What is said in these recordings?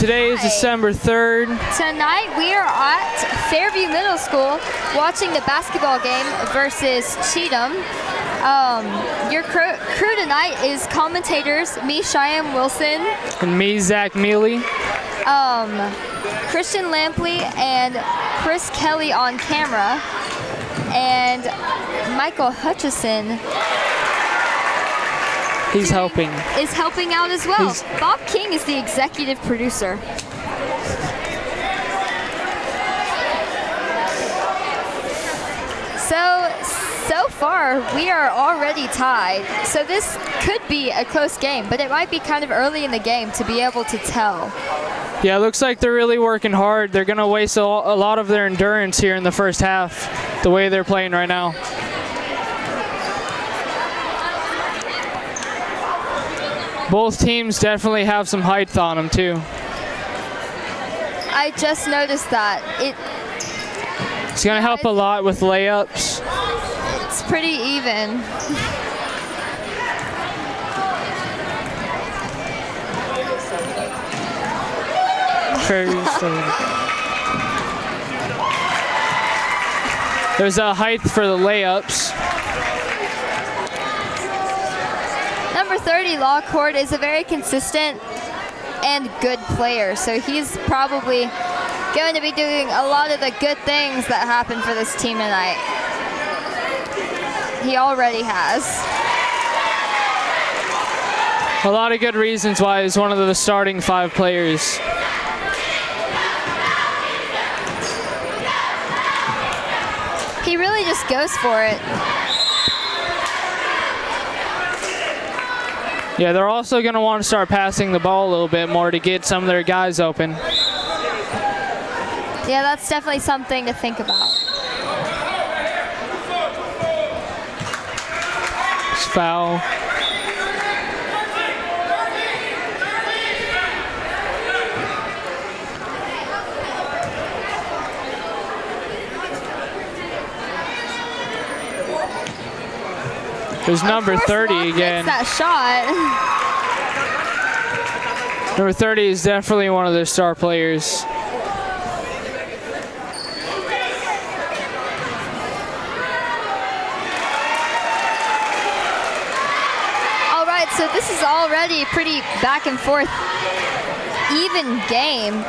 Today is December 3rd. Tonight we are at Fairview Middle School watching the basketball game versus Cheatham. Your crew tonight is commentators me, Cheyenne Wilson. And me, Zach Mealy. Christian Lampley and Chris Kelly on camera. And Michael Hutchison is helping out as well. Bob King is the executive producer. So far we are already tied. So this could be a close game, but it might be kind of early in the game to be able to tell. Yeah, it looks like they're really working hard. They're going to waste a lot of their endurance here in the first half, the way they're playing right now. Both teams definitely have some height on them, too. I just noticed that. It's going to help a lot with layups. It's pretty even. There's a height for the layups. Number 30, Lockhart, is a very consistent and good player, so he's probably going to be doing a lot of the good things that happen for this team tonight. He already has. A lot of good reasons why he's one of the starting 5 players. He really just goes for it. Yeah, they're also going to want to start passing the ball a little bit more to get some of their guys open. Yeah, that's definitely something to think about. It's foul. There's number 30 again. That shot. Number 30 is definitely one of their star players. All right, so this is already a pretty back and forth, even game.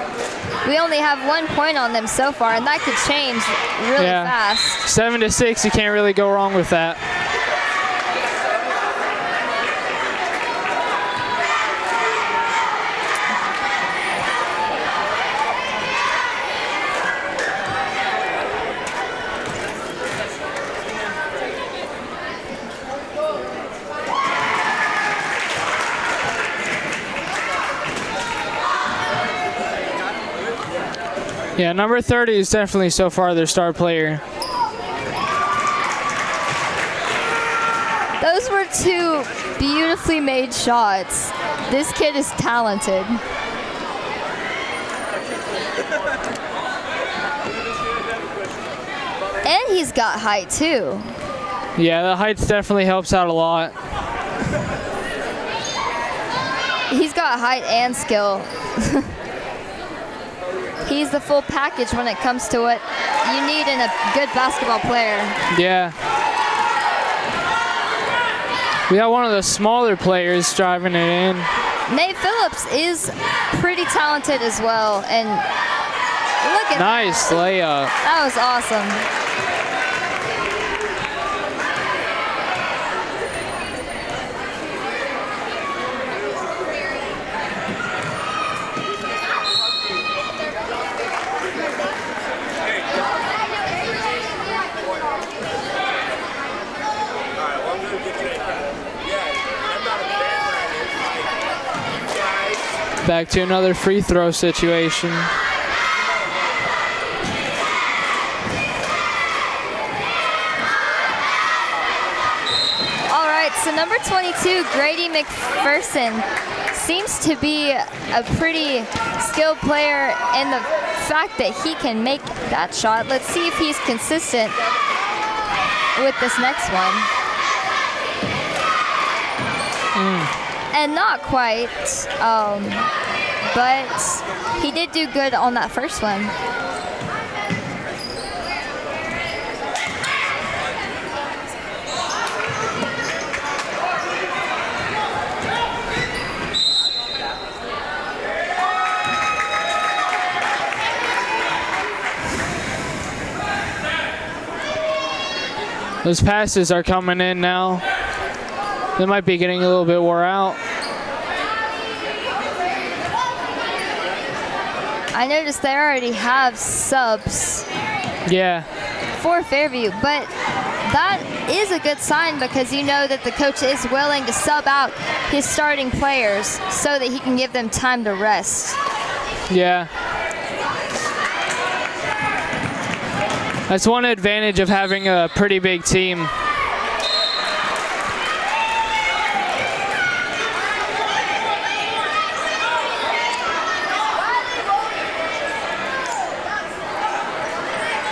We only have 1 point on them so far, and that could change really fast. 7-6, you can't really go wrong with that. Yeah, number 30 is definitely so far their star player. Those were 2 beautifully made shots. This kid is talented. And he's got height too. Yeah, the height definitely helps out a lot. He's got height and skill. He's the full package when it comes to what you need in a good basketball player. Yeah. We got one of the smaller players driving it in. Nate Phillips is pretty talented as well. And look at nice layup. That was awesome. Back to another free throw situation. All right, so number 22, Grady McPherson, seems to be a pretty skilled player in the fact that he can make that shot. Let's see if he's consistent with this next one. And not quite. but he did do good on that first one. Those passes are coming in now. They might be getting a little bit wore out. I noticed they already have subs. Yeah. For Fairview, but that is a good sign because you know that the coach is willing to sub out his starting players so that he can give them time to rest. Yeah. That's one advantage of having a pretty big team.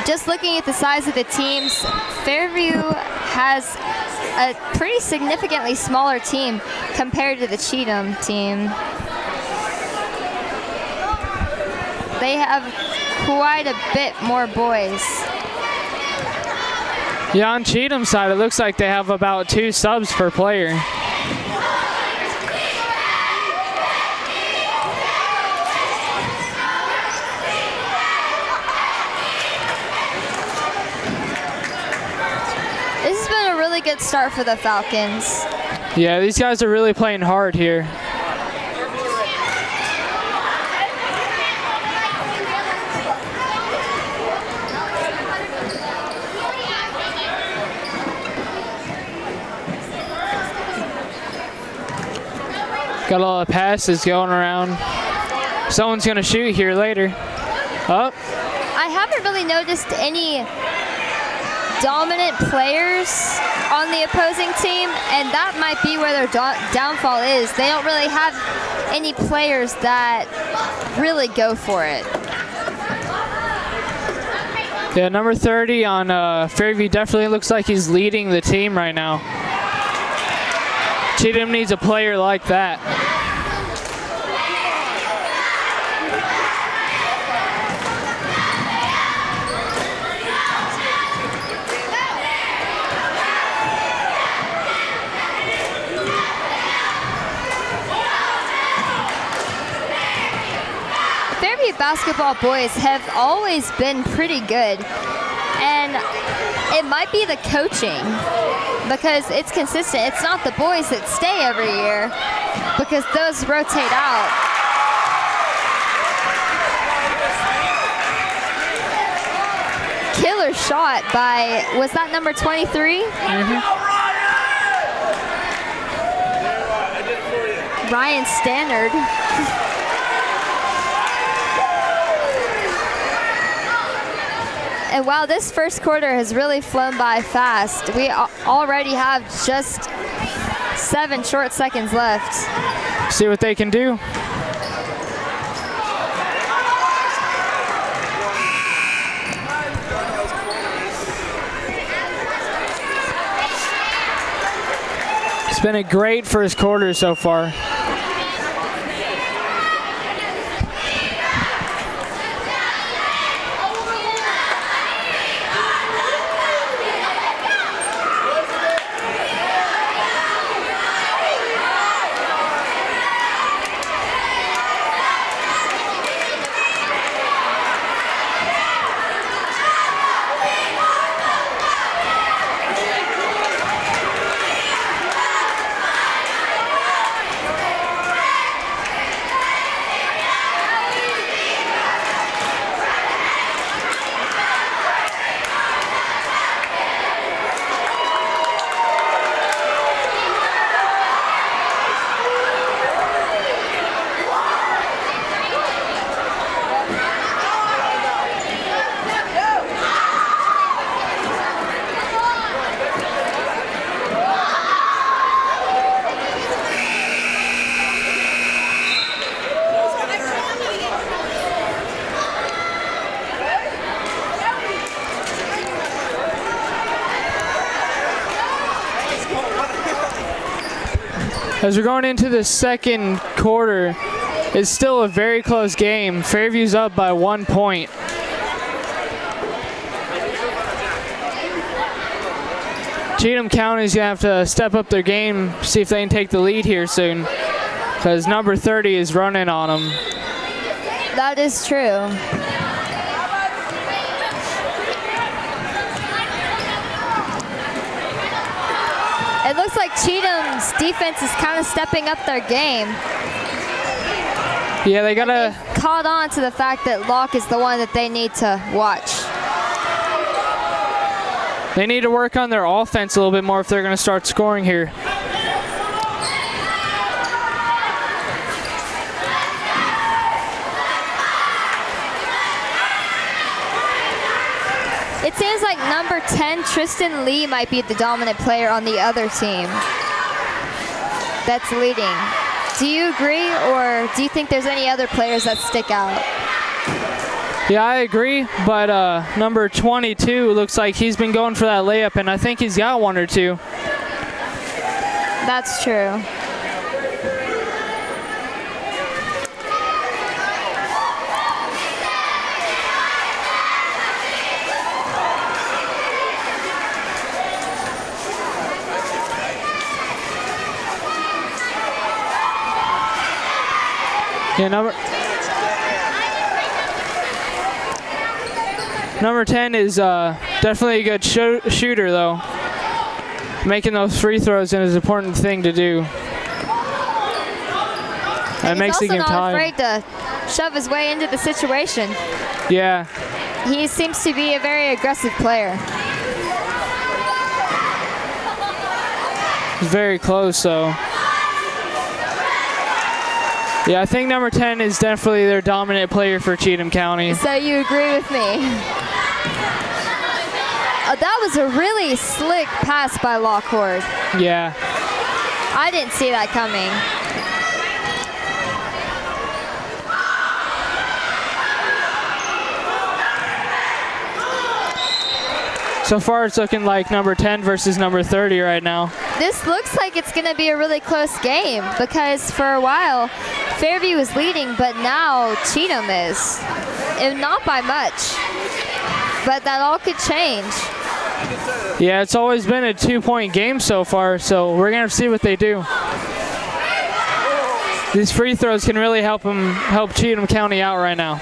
Just looking at the size of the teams, Fairview has a pretty significantly smaller team compared to the Cheatham team. They have quite a bit more boys. Yeah, on Cheatham's side, it looks like they have about 2 subs per player. This has been a really good start for the Falcons. Yeah, these guys are really playing hard here. Got a lot of passes going around. Someone's going to shoot here later. Oh. I haven't really noticed any dominant players on the opposing team, and that might be where their downfall is. They don't really have any players that really go for it. Yeah, number 30 on Fairview definitely looks like he's leading the team right now. Cheatham needs a player like that. Fairview basketball boys have always been pretty good, and it might be the coaching because it's consistent. It's not the boys that stay every year because those rotate out. Killer shot by, was that number 23? Ryan Stannard. And wow, this first quarter has really flown by fast. We already have just 7 short seconds left. See what they can do. It's been a great first quarter so far. As we're going into the second quarter, It's still a very close game. Fairview's up by 1 point. Cheatham County's gonna have to step up their game, see if they can take the lead here soon, because number 30 is running on them. That is true. It looks like Cheatham's defense is kind of stepping up their game. Yeah, they gotta Caught on to the fact that Locke is the one that they need to watch. They need to work on their offense a little bit more if they're going to start scoring here. It seems like number 10, Tristan Lee, might be the dominant player on the other team that's leading. Do you agree, or do you think there's any other players that stick out? Yeah, I agree, but number 22 looks like he's been going for that layup, and I think he's got one or two. That's true. Yeah, number 10 is definitely a good shooter, though. Making those free throws is an important thing to do. That makes the game tied. He's also not afraid to shove his way into the situation. Yeah. He seems to be a very aggressive player. He's very close, though. Yeah, I think number 10 is definitely their dominant player for Cheatham County. So you agree with me? That was a really slick pass by Lockhord. Yeah. I didn't see that coming. So far, it's looking like number 10 versus number 30 right now. This looks like it's going to be a really close game because for a while, Fairview is leading, but now Cheatham is. And not by much, but that all could change. Yeah, it's always been a 2-point game so far, so we're going to see what they do. These free throws can really help Cheatham County out right now.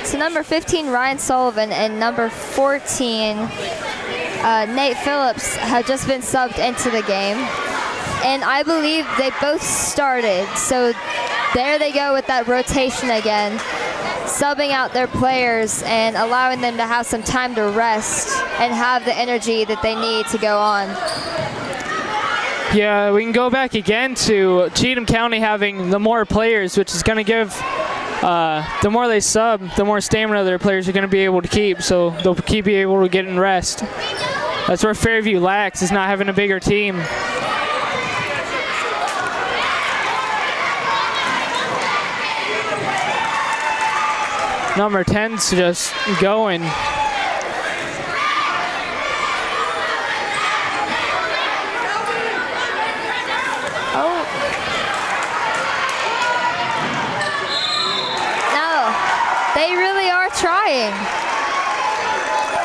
So number 15, Ryan Sullivan, and number 14, Nate Phillips, have just been subbed into the game. And I believe they both started. So there they go with that rotation again, subbing out their players and allowing them to have some time to rest and have the energy that they need to go on. Yeah, we can go back again to Cheatham County having the more players, which is going to give the more they sub, the more stamina their players are going to be able to keep, so they'll be able to get in rest. That's where Fairview lacks, is not having a bigger team. Number 10's just going. They really are trying.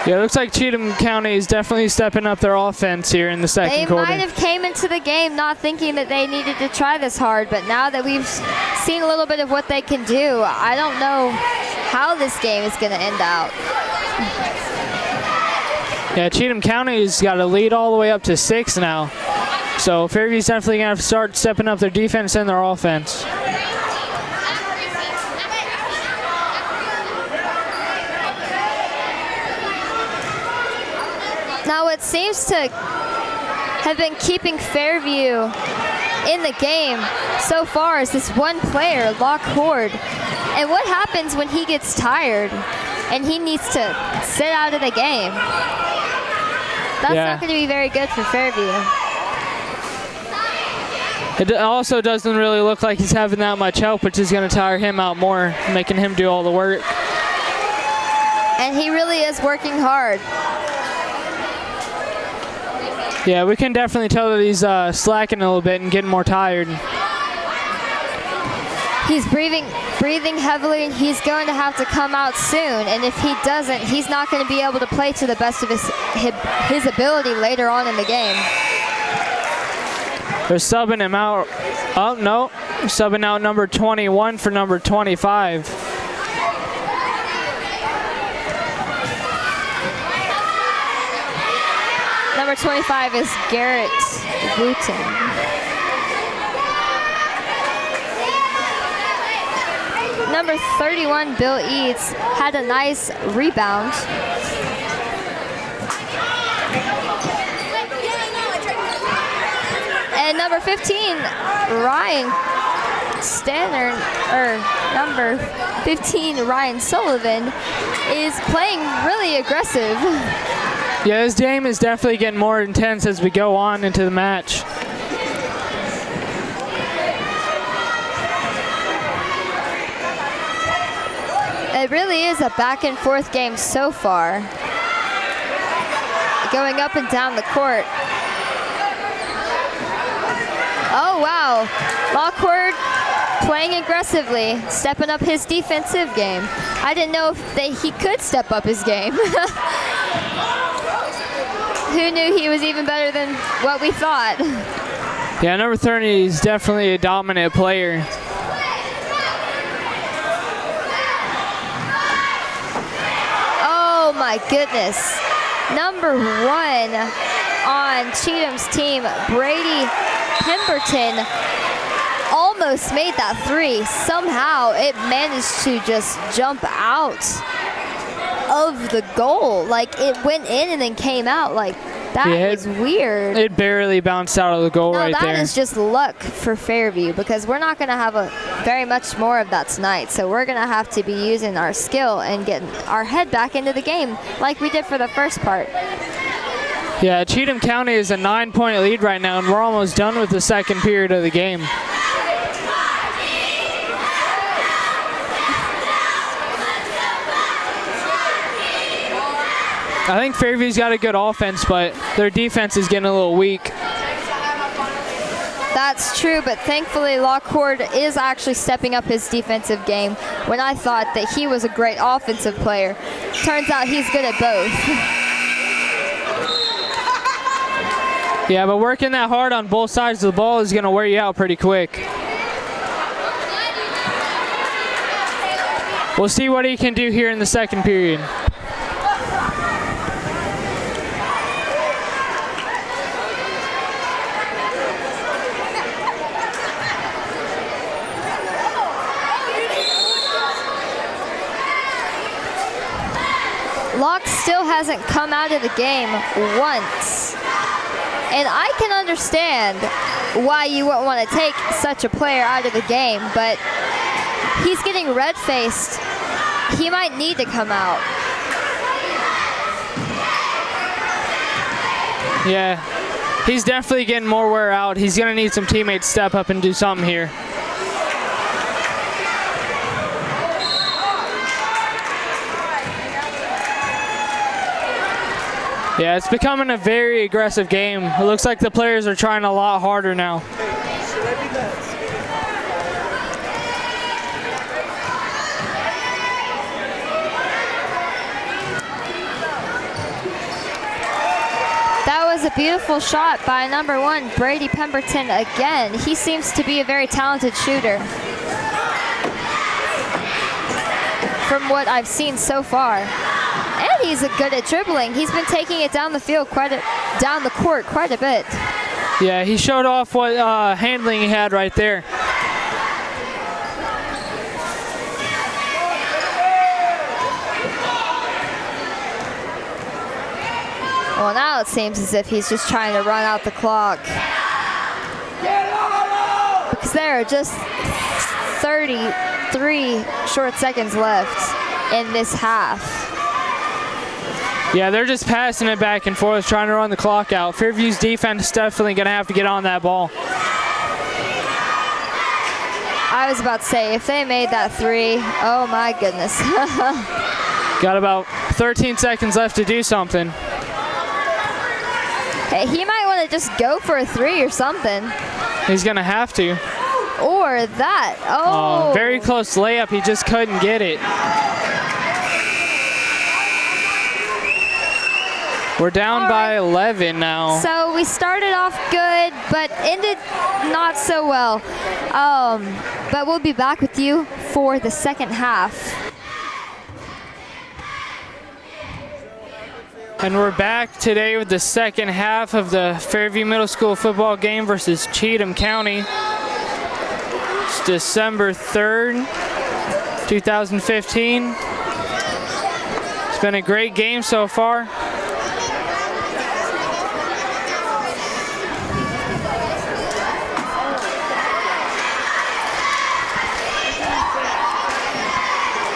Yeah, it looks like Cheatham County is definitely stepping up their offense here in the second quarter. They might have came into the game not thinking that they needed to try this hard, but now that we've seen a little bit of what they can do, I don't know how this game is going to end out. Yeah, Cheatham County's got a lead all the way up to 6 now. So Fairview's definitely going to have to start stepping up their defense and their offense. Now what seems to have been keeping Fairview in the game so far is this one player, Lockhord. And what happens when he gets tired and he needs to sit out of the game? That's not going to be very good for Fairview. It also doesn't really look like he's having that much help, which is going to tire him out more, making him do all the work. And he really is working hard. Yeah, we can definitely tell that he's slacking a little bit and getting more tired. He's breathing heavily, and he's going to have to come out soon. And if he doesn't, he's not going to be able to play to the best of his ability later on in the game. They're subbing him out. Oh, no. Subbing out number 21 for number 25. Number 25 is Garrett Wooten. Number 31, Bill Eads, had a nice rebound. And number 15, Ryan Stanner, or number 15, Ryan Sullivan, is playing really aggressive. Yeah, this game is definitely getting more intense as we go on into the match. It really is a back and forth game so far. Going up and down the court. Oh, wow. Lockhart playing aggressively, stepping up his defensive game. I didn't know if he could step up his game. Who knew he was even better than what we thought? Yeah, number 30 is definitely a dominant player. Oh my goodness. Number 1 on Cheatham's team, Brady Pemberton, almost made that 3. Somehow it managed to just jump out of the goal. Like, it went in and then came out. Like, that is weird. It barely bounced out of the goal right there. That is just luck for Fairview, because we're not going to have very much more of that tonight. So we're going to have to be using our skill and getting our head back into the game like we did for the first part. Yeah, Cheatham County is a 9-point lead right now, and we're almost done with the second period of the game. I think Fairview's got a good offense, but their defense is getting a little weak. That's true, but thankfully Lockhart is actually stepping up his defensive game when I thought that he was a great offensive player. Turns out he's good at both. Yeah, but working that hard on both sides of the ball is going to wear you out pretty quick. We'll see what he can do here in the second period. Locke still hasn't come out of the game once. And I can understand why you wouldn't want to take such a player out of the game, but he's getting red-faced. He might need to come out. Yeah, he's definitely getting more wear out. He's going to need some teammates to step up and do something here. Yeah, it's becoming a very aggressive game. It looks like the players are trying a lot harder now. That was a beautiful shot by number 1, Brady Pemberton again. He seems to be a very talented shooter from what I've seen so far. And he's good at dribbling. He's been taking it down the field down the court quite a bit. Yeah, he showed off what handling he had right there. Well, now it seems as if he's just trying to run out the clock. Because there are just 33 short seconds left in this half. Yeah, they're just passing it back and forth, trying to run the clock out. Fairview's defense is definitely going to have to get on that ball. I was about to say, if they made that 3, oh my goodness. Got about 13 seconds left to do something. Hey, he might want to just go for a 3 or something. He's going to have to. Or that. Oh. Very close layup. He just couldn't get it. We're down by 11 now. So we started off good, but ended not so well. But we'll be back with you for the second half. And we're back today with the second half of the Fairview Middle School football game versus Cheatham County. It's December 3rd, 2015. It's been a great game so far.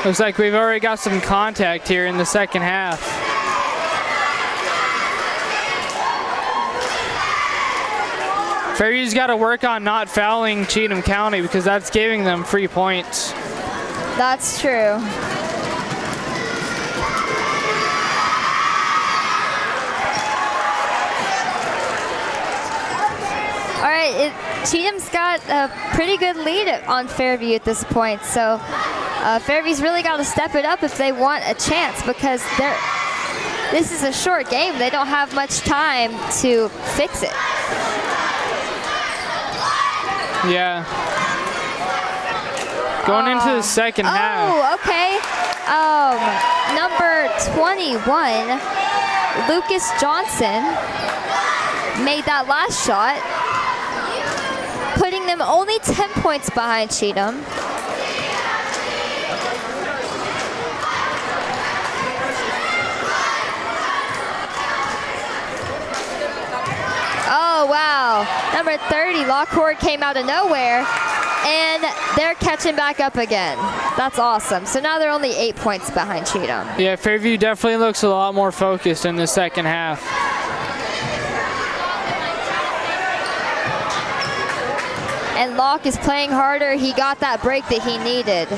Looks like we've already got some contact here in the second half. Fairview's got to work on not fouling Cheatham County because that's giving them free points. That's true. All right, Cheatham's got a pretty good lead on Fairview at this point, so Fairview's really got to step it up if they want a chance because this is a short game. They don't have much time to fix it. Yeah. Going into the second half. Oh, okay. Number 21, Lucas Johnson, made that last shot, putting them only 10 points behind Cheatham. Oh, wow. Number 30, Lockhart came out of nowhere, and they're catching back up again. That's awesome. So now they're only 8 points behind Cheatham. Yeah, Fairview definitely looks a lot more focused in the second half. And Locke is playing harder. He got that break that he needed.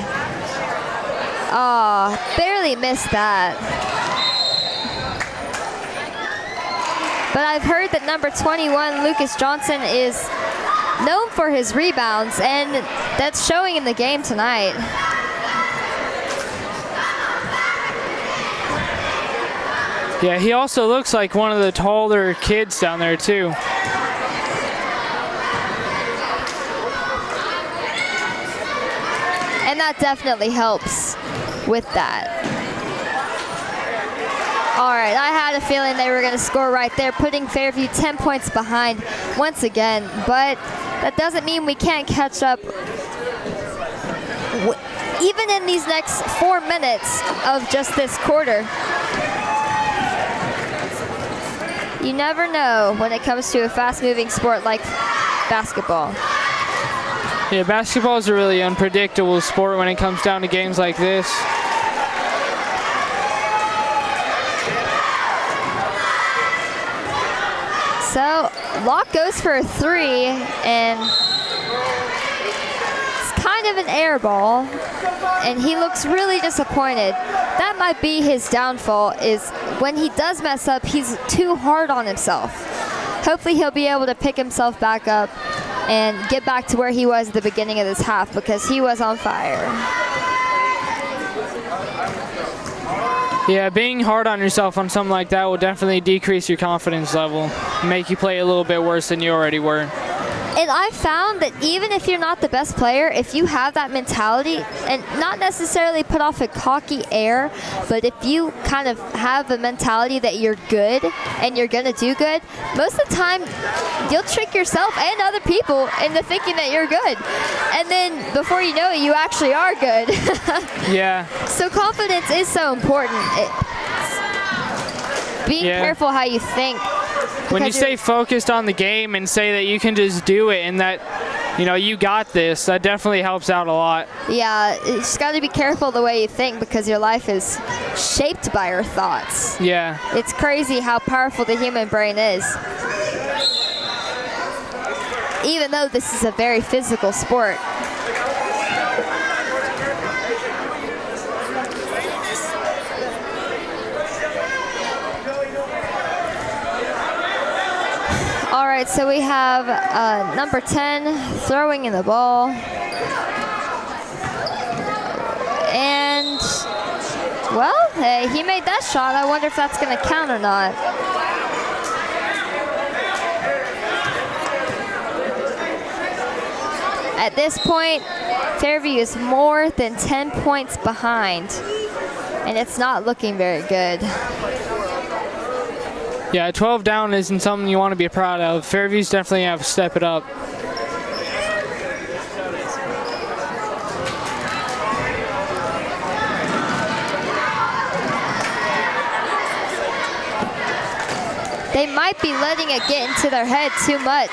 Oh, barely missed that. But I've heard that number 21, Lucas Johnson, is known for his rebounds, and that's showing in the game tonight. Yeah, he also looks like one of the taller kids down there, too. And that definitely helps with that. All right, I had a feeling they were going to score right there, putting Fairview 10 points behind once again. But that doesn't mean we can't catch up even in these next 4 minutes of just this quarter. You never know when it comes to a fast-moving sport like basketball. Yeah, basketball is a really unpredictable sport when it comes down to games like this. So Locke goes for a 3, and it's kind of an air ball, and he looks really disappointed. That might be his downfall, is when he does mess up, he's too hard on himself. Hopefully he'll be able to pick himself back up and get back to where he was at the beginning of this half, because he was on fire. Yeah, being hard on yourself on something like that will definitely decrease your confidence level, make you play a little bit worse than you already were. And I found that even if you're not the best player, if you have that mentality, and not necessarily put off a cocky air, but if you kind of have the mentality that you're good and you're going to do good, most of the time you'll trick yourself and other people into thinking that you're good. And then before you know it, you actually are good. Yeah. So confidence is so important. Being careful how you think. When you stay focused on the game and say that you can just do it and that, you know, you got this, that definitely helps out a lot. Yeah, you just got to be careful the way you think, because your life is shaped by your thoughts. Yeah. It's crazy how powerful the human brain is. Even though this is a very physical sport. All right, so we have number 10 throwing in the ball. And, well, hey, he made that shot. I wonder if that's going to count or not. At this point, Fairview is more than 10 points behind, and it's not looking very good. Yeah, 12 down isn't something you want to be proud of. Fairview's definitely have to step it up. They might be letting it get into their head too much.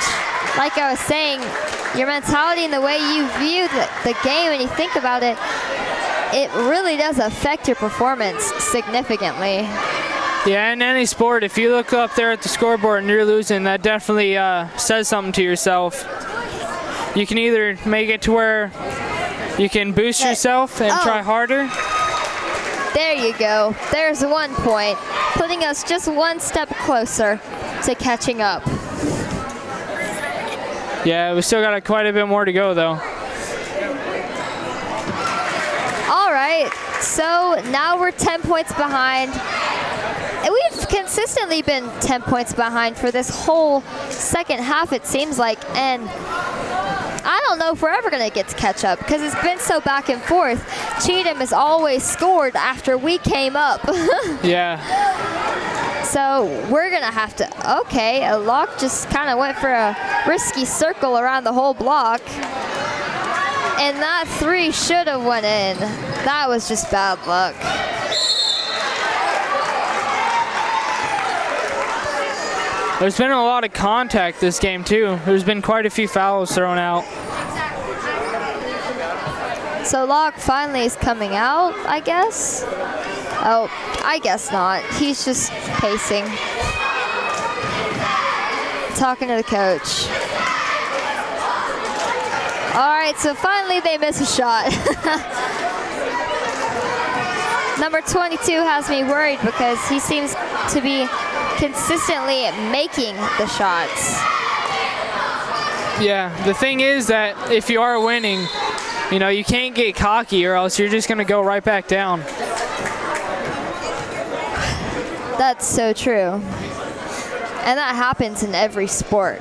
Like I was saying, your mentality and the way you view the game and you think about it, it really does affect your performance significantly. Yeah, in any sport, if you look up there at the scoreboard and you're losing, that definitely says something to yourself. You can either make it to where you can boost yourself and try harder. There you go. There's 1 point, putting us just one step closer to catching up. Yeah, we still got quite a bit more to go, though. All right, so now we're 10 points behind. We've consistently been 10 points behind for this whole second half, it seems like, and I don't know if we're ever going to get to catch up because it's been so back and forth. Cheatham has always scored after we came up. Yeah. So we're going to have to, okay, a lock just kind of went for a risky circle around the whole block. And that 3 should have went in. That was just bad luck. There's been a lot of contact this game, too. There's been quite a few fouls thrown out. So Locke finally is coming out, I guess. Oh, I guess not. He's just pacing. Talking to the coach. All right, so finally they miss a shot. Number 22 has me worried because he seems to be consistently making the shots. Yeah, the thing is that if you are winning, you know, you can't get cocky or else you're just going to go right back down. That's so true. And that happens in every sport.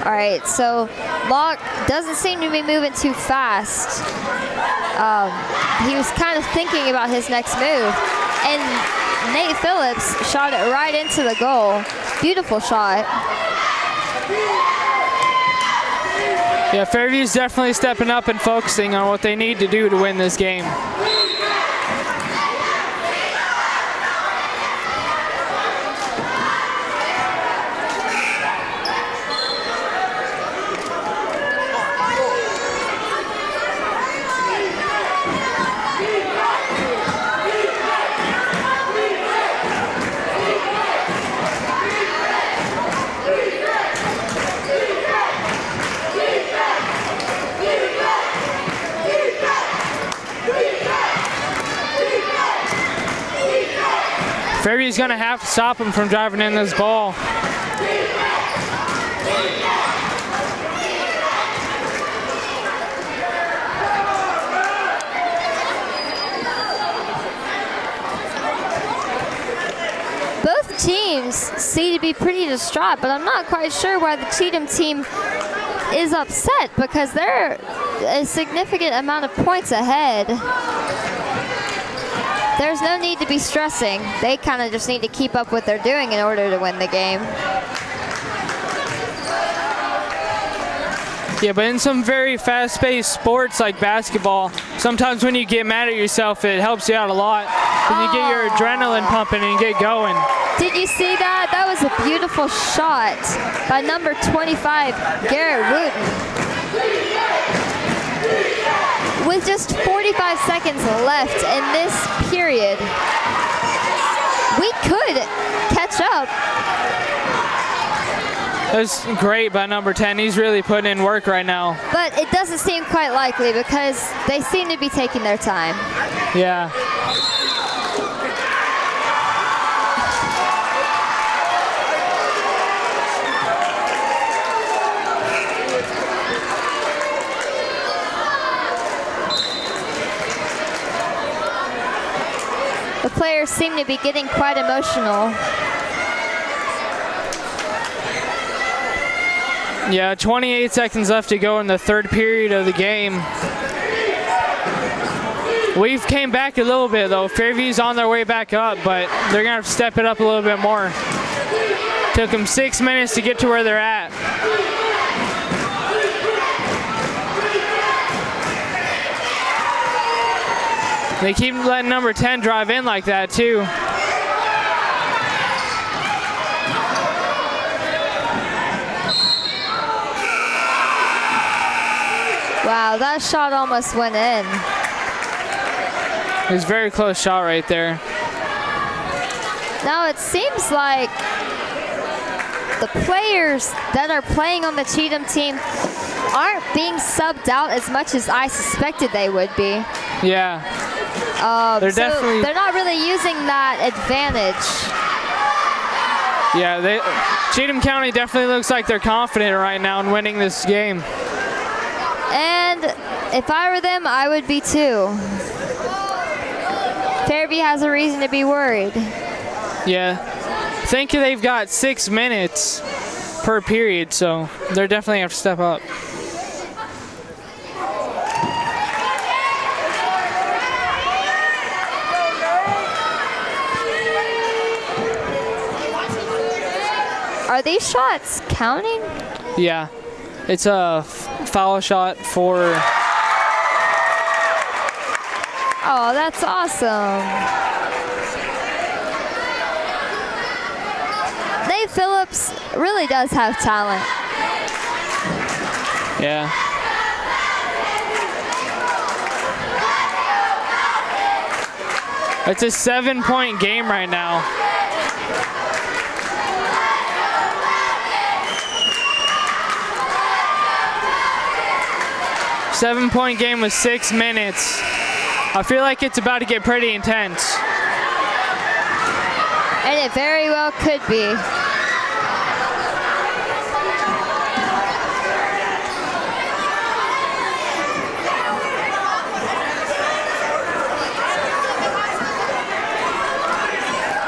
All right, so Locke doesn't seem to be moving too fast. He was kind of thinking about his next move. And Nate Phillips shot it right into the goal. Beautiful shot. Yeah, Fairview's definitely stepping up and focusing on what they need to do to win this game. Fairview's going to have to stop him from driving in this ball. Both teams seem to be pretty distraught, but I'm not quite sure why the Cheatham team is upset because they're a significant amount of points ahead. There's no need to be stressing. They kind of just need to keep up what they're doing in order to win the game. Yeah, but in some very fast-paced sports like basketball, sometimes when you get mad at yourself, it helps you out a lot. When you get your adrenaline pumping and get going. Did you see that? That was a beautiful shot by number 25, Garrett Wooten. With just 45 seconds left in this period, we could catch up. That's great by number 10. He's really putting in work right now. But it doesn't seem quite likely because they seem to be taking their time. Yeah. players seem to be getting quite emotional. Yeah, 28 seconds left to go in the third period of the game. We've came back a little bit though. Fairview's on their way back up, but they're gonna have to step it up a little bit more. Took them 6 minutes to get to where they're at. They keep letting number 10 drive in like that too. Wow, that shot almost went in. It was a very close shot right there. Now it seems like the players that are playing on the Cheatham team aren't being subbed out as much as I suspected they would be. Yeah. They're not really using that advantage. Yeah, Cheatham County definitely looks like they're confident right now in winning this game. And if I were them, I would be too. Fairview has a reason to be worried. Yeah. I think they've got 6 minutes per period, so they're definitely have to step up. Are these shots counting? Yeah. It's a foul shot for... Oh, that's awesome. Dave Phillips really does have talent. Yeah. It's a 7-point game right now. Seven-point game with 6 minutes. I feel like it's about to get pretty intense. And it very well could be.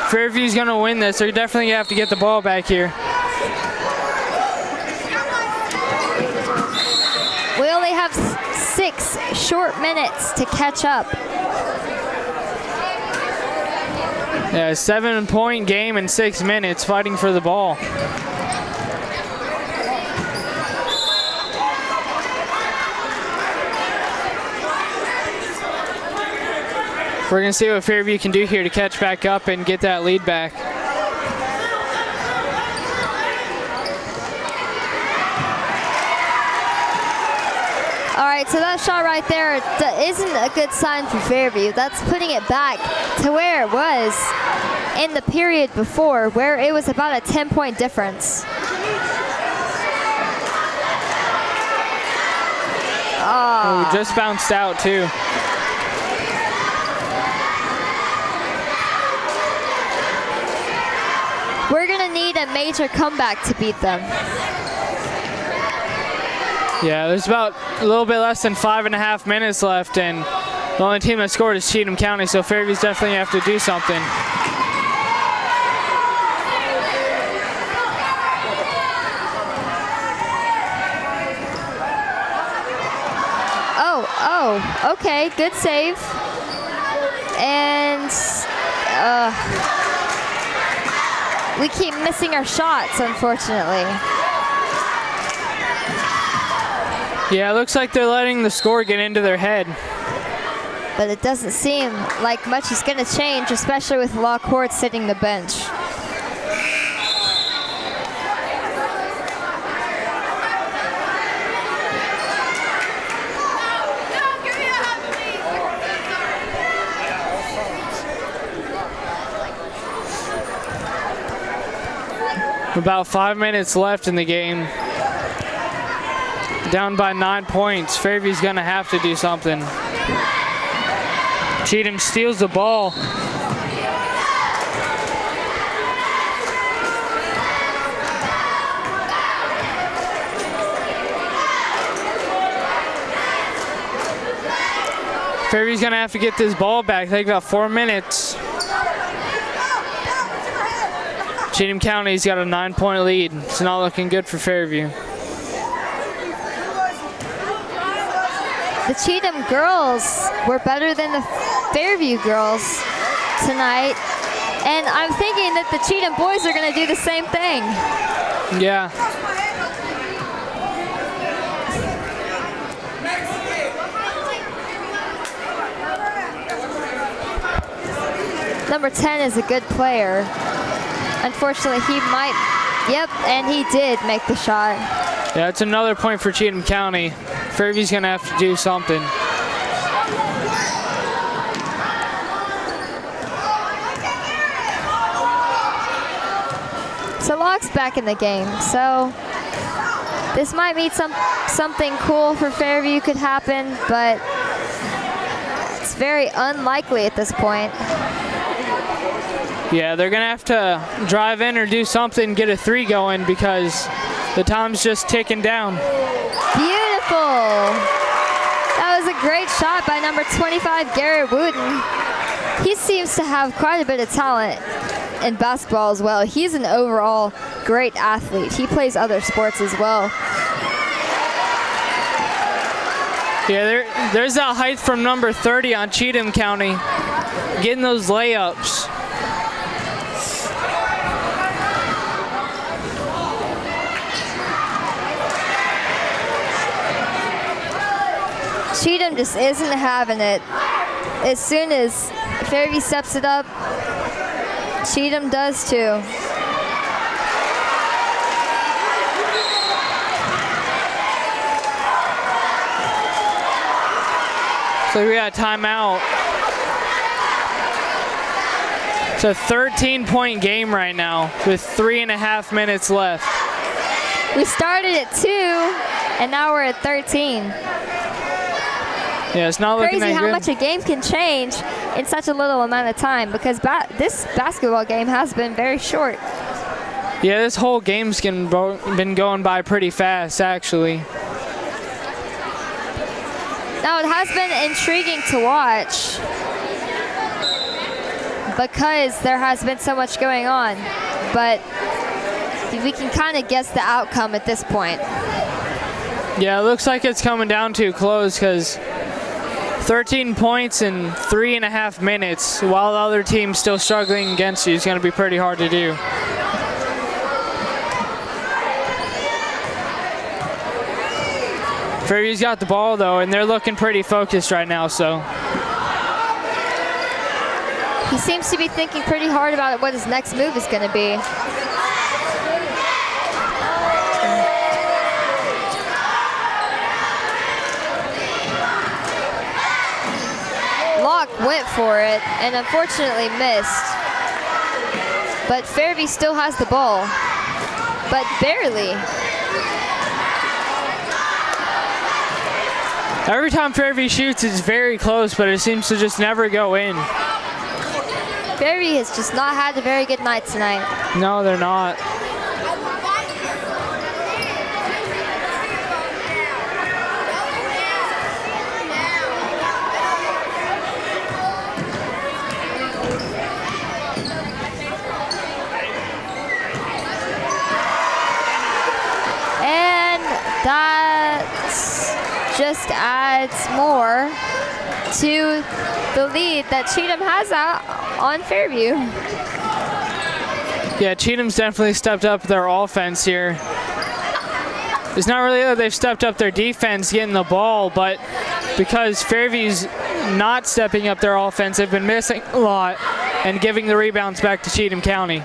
Fairview's gonna win this. They're definitely gonna have to get the ball back here. We only have 6 short minutes to catch up. Yeah, 7-point game in 6 minutes, fighting for the ball. We're gonna see what Fairview can do here to catch back up and get that lead back. All right, so that shot right there isn't a good sign for Fairview. That's putting it back to where it was in the period before, where it was about a 10-point difference. Oh, just bounced out too. We're gonna need a major comeback to beat them. Yeah, there's about a little bit less than 5.5 minutes left, and the only team that scored is Cheatham County, so Fairview's definitely have to do something. Oh, okay, good save. And we keep missing our shots, unfortunately. Yeah, it looks like they're letting the score get into their head. But it doesn't seem like much is going to change, especially with Lockhart sitting the bench. About 5 minutes left in the game. Down by 9 points. Fairview's gonna have to do something. Cheatham steals the ball. Fairview's gonna have to get this ball back. They got 4 minutes. Cheatham County's got a 9-point lead. It's not looking good for Fairview. The Cheatham girls were better than the Fairview girls tonight. And I'm thinking that the Cheatham boys are going to do the same thing. Yeah. Number 10 is a good player. Unfortunately, he might, yep, and he did make the shot. Yeah, it's another point for Cheatham County. Fairview's gonna have to do something. So Locke's back in the game, so this might mean something cool for Fairview could happen, but it's very unlikely at this point. Yeah, they're gonna have to drive in or do something, get a 3 going because the time's just ticking down. Beautiful. That was a great shot by number 25, Garrett Wooten. He seems to have quite a bit of talent in basketball as well. He's an overall great athlete. He plays other sports as well. Yeah, there's that height from number 30 on Cheatham County, getting those layups. Cheatham just isn't having it. As soon as Fairview steps it up, Cheatham does too. So we got a timeout. It's a 13-point game right now with 3.5 minutes left. We started at 2, and now we're at 13. Yeah, it's not looking that Crazy how good. much a game can change in such a little amount of time, because this basketball game has been very short. Yeah, this whole game's been going by pretty fast, actually. Now, it has been intriguing to watch because there has been so much going on, but we can kind of guess the outcome at this point. Yeah, it looks like it's coming down to close because 13 points in 3.5 minutes while the other team's still struggling against you is going to be pretty hard to do. Fairview's got the ball though, and they're looking pretty focused right now, so. He seems to be thinking pretty hard about what his next move is going to be. Locke went for it and unfortunately missed. But Fairview still has the ball, but barely. Every time Fairview shoots, it's very close, but it seems to just never go in. Fairview has just not had a very good night tonight. No, they're not. And that just adds more to the lead that Cheatham has out on Fairview. Yeah, Cheatham's definitely stepped up their offense here. It's not really that they've stepped up their defense getting the ball, but because Fairview's not stepping up their offense, they've been missing a lot and giving the rebounds back to Cheatham County.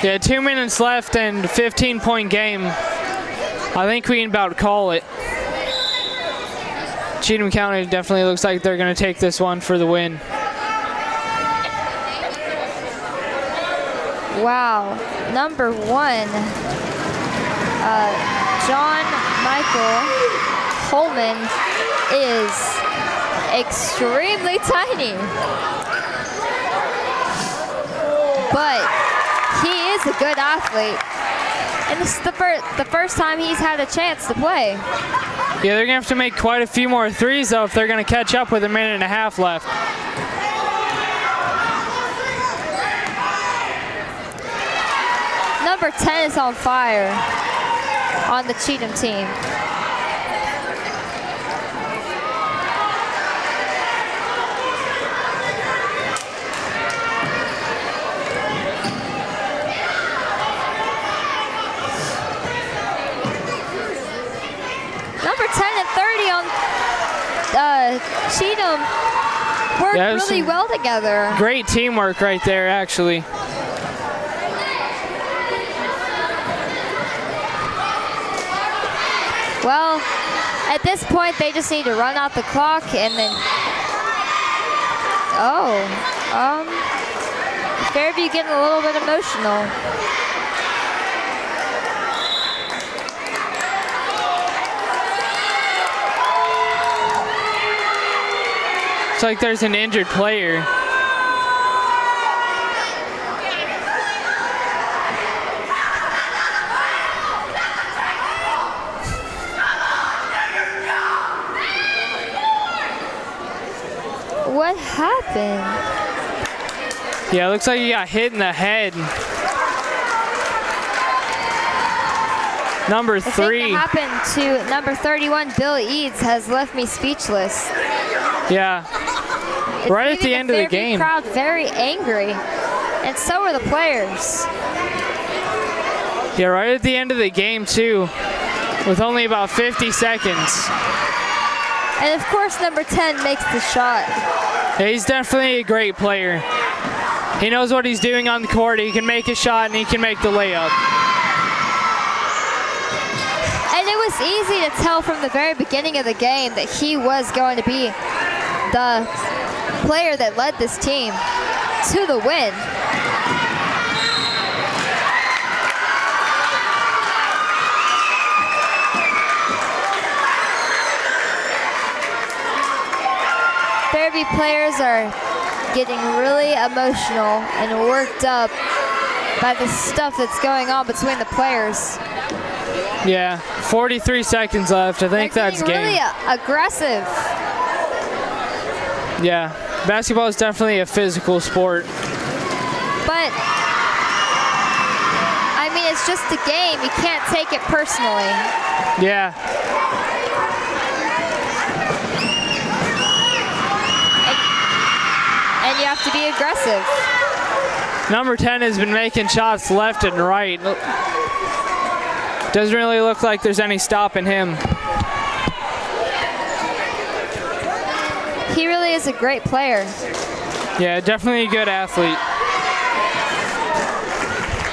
Yeah, 2 minutes left and 15-point game. I think we can about call it. Cheatham County definitely looks like they're going to take this one for the win. Wow, number 1, John Michael Holman is extremely tiny. but he is a good athlete. And this is the first time he's had a chance to play. Yeah, they're going to have to make quite a few more threes, though, if they're going to catch up with a minute and a half left. Number 10 is on fire on the Cheatham team. Number 10 and 30 on Cheatham worked really well together. Great teamwork right there, actually. Well, at this point, they just need to run out the clock and then... Fairview getting a little bit emotional. It's like there's an injured player. What happened? Yeah, it looks like he got hit in the head. Number 3. The thing that happened to number 31, Bill Eads, has left me speechless. Yeah. It's right at the end of the game. The crowd very angry, and so are the players. Yeah, right at the end of the game too, with only about 50 seconds. And of course, number 10 makes the shot. Yeah, he's definitely a great player. He knows what he's doing on the court. He can make a shot and he can make the layup. And it was easy to tell from the very beginning of the game that he was going to be the player that led this team to the win. Fairview players are getting really emotional and worked up by the stuff that's going on between the players. Yeah, 43 seconds left. I think that's game. Really aggressive. Yeah, basketball is definitely a physical sport. But, I mean, it's just a game. You can't take it personally. Yeah. And you have to be aggressive. Number 10 has been making shots left and right. Doesn't really look like there's any stopping him. He really is a great player. Yeah, definitely a good athlete.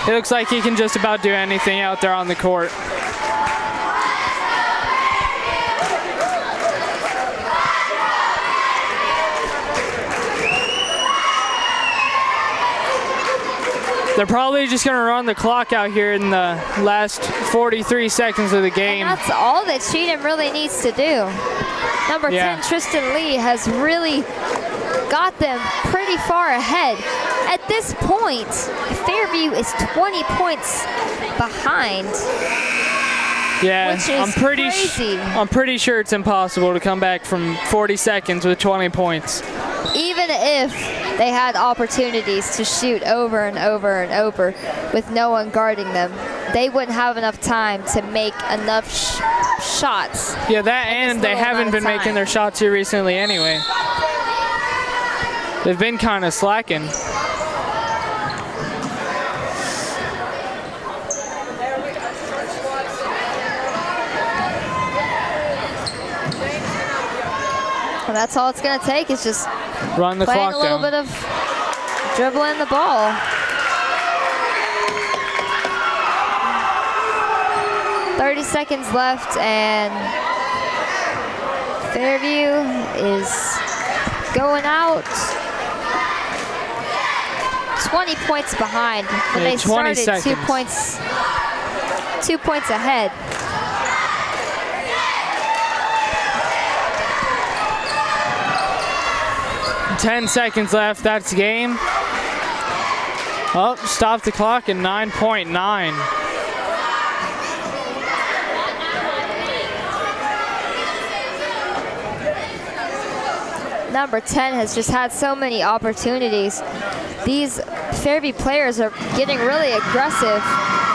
It looks like he can just about do anything out there on the court. They're probably just going to run the clock out here in the last 43 seconds of the game. And that's all that Cheatham really needs to do. Number 10, Tristan Lee, has really got them pretty far ahead. At this point, Fairview is 20 points behind. Yeah, which is crazy. I'm pretty sure it's impossible to come back from 40 seconds with 20 points. Even if they had opportunities to shoot over and over and over with no one guarding them, they wouldn't have enough time to make enough shots. Yeah, that and they haven't been making their shots here recently anyway. They've been kind of slacking. And that's all it's going to take is just run the playing clock a little down. bit of dribbling the ball. .30 seconds left, and Fairview is going out 20 points behind when they started 2 points ahead. .10 seconds left, that's game. Oh, stop the clock at 9.9. Number 10 has just had so many opportunities. These Fairview players are getting really aggressive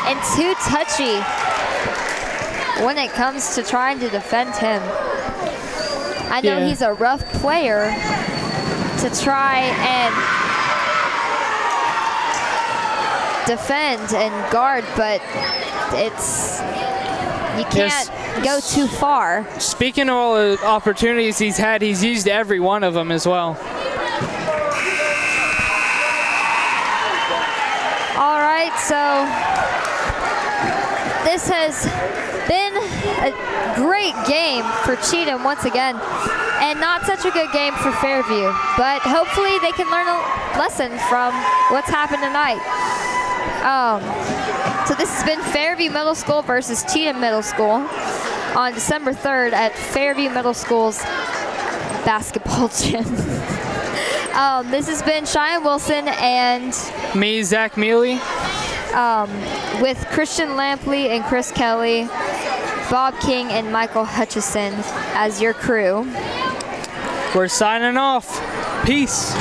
and too touchy when it comes to trying to defend him. I know he's a rough player to try and defend and guard, but you can't go too far. Speaking of all the opportunities he's had, he's used every one of them as well. All right, so this has been a great game for Cheatham once again, and not such a good game for Fairview, but hopefully they can learn a lesson from what's happened tonight. So this has been Fairview Middle School versus Cheatham Middle School on December 3rd at Fairview Middle School's basketball gym. This has been Cheyenne Wilson and me, Zach Mealy, with Christian Lampley and Chris Kelly, Bob King and Michael Hutchison as your crew. We're signing off. Peace.